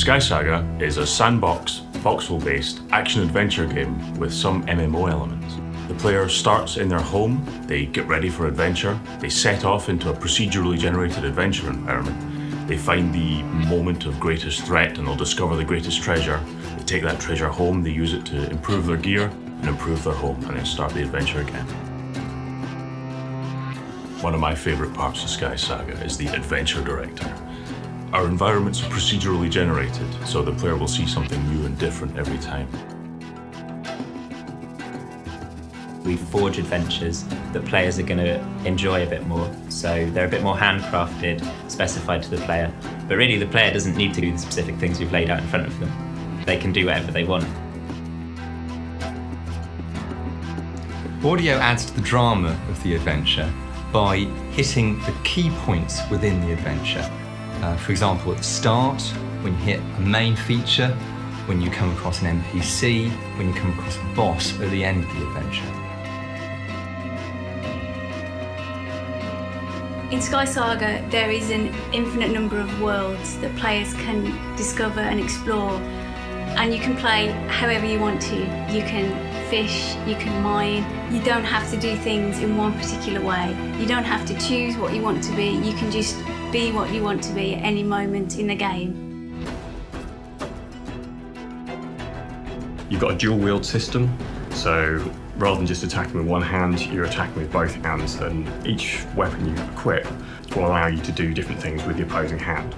Skysaga is a sandbox, voxel-based action-adventure game with some MMO elements. The player starts in their home, they get ready for adventure, they set off into a procedurally generated adventure environment. They find the moment of greatest threat and they'll discover the greatest treasure. They take that treasure home, they use it to improve their gear and improve their home, and then start the adventure again. One of my favourite parts of Skysaga is the adventure director. Our environments are procedurally generated, so the player will see something new and different every time. We forge adventures that players are going to enjoy a bit more, so they're a bit more handcrafted, specified to the player. But really the player doesn't need to do the specific things we've laid out in front of them. They can do whatever they want. Audio adds to the drama of the adventure by hitting the key points within the adventure. For example, at the start, when you hit a main feature, when you come across an NPC, when you come across a boss at the end of the adventure. In Skysaga, there is an infinite number of worlds that players can discover and explore, and you can play however you want to. You can fish, you can mine. You don't have to do things in one particular way. You don't have to choose what you want to be. You can just be what you want to be at any moment in the game. You've got a dual wield system, so rather than just attacking with one hand, you're attacking with both hands, and each weapon you equip will allow you to do different things with the opposing hand.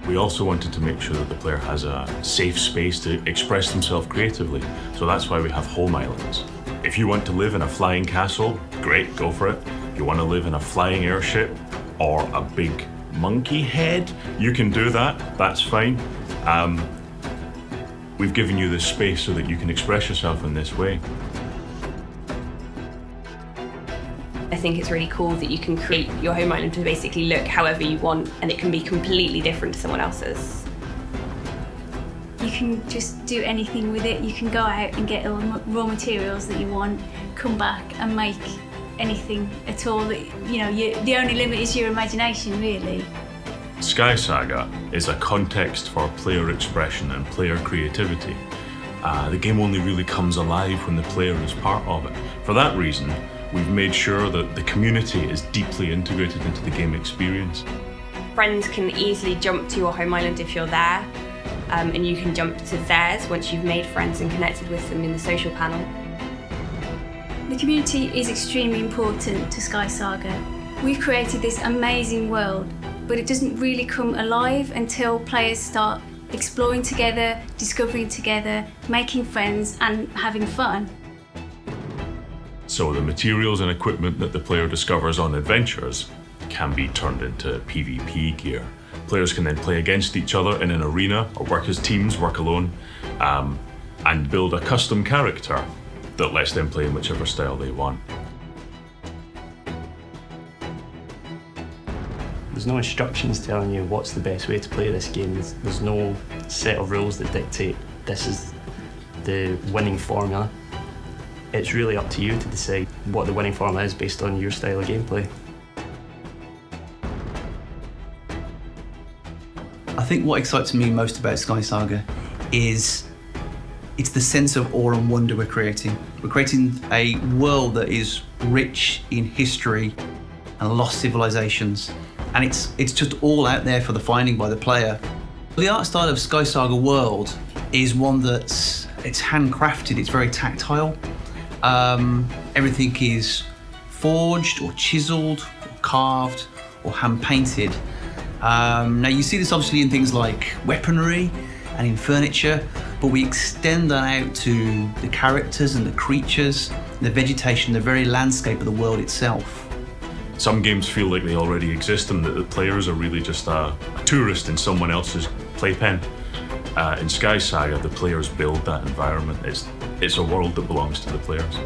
We also wanted to make sure that the player has a safe space to express themselves creatively, so that's why we have home islands. If you want to live in a flying castle, great, go for it. If you want to live in a flying airship or a big monkey head, you can do that, that's fine. We've given you this space so that you can express yourself in this way. I think it's really cool that you can create your home island to basically look however you want, and it can be completely different to someone else's. You can just do anything with it. You can go out and get all the raw materials that you want, come back and make anything at all. The only limit is your imagination, really. Skysaga is a context for player expression and player creativity. The game only really comes alive when the player is part of it. For that reason, we've made sure that the community is deeply integrated into the game experience. Friends can easily jump to your home island if you're there, and you can jump to theirs once you've made friends and connected with them in the social panel. The community is extremely important to Skysaga. We've created this amazing world, but it doesn't really come alive until players start exploring together, discovering together, making friends and having fun. So the materials and equipment that the player discovers on adventures can be turned into PvP gear. Players can then play against each other in an arena or work as teams, work alone, and build a custom character that lets them play in whichever style they want. There's no instructions telling you what's the best way to play this game. There's no set of rules that dictate this is the winning formula. It's really up to you to decide what the winning formula is based on your style of gameplay. I think what excites me most about Skysaga is it's the sense of awe and wonder we're creating. We're creating a world that is rich in history and lost civilizations, and it's just all out there for the finding by the player. The art style of Skysaga world is one that's handcrafted, it's very tactile. Everything is forged or chiseled or carved or hand painted. Now you see this obviously in things like weaponry and in furniture, but we extend that out to the characters and the creatures, the vegetation, the very landscape of the world itself. Some games feel like they already exist and that the players are really just a tourist in someone else's playpen. In Skysaga, the players build that environment. It's a world that belongs to the players.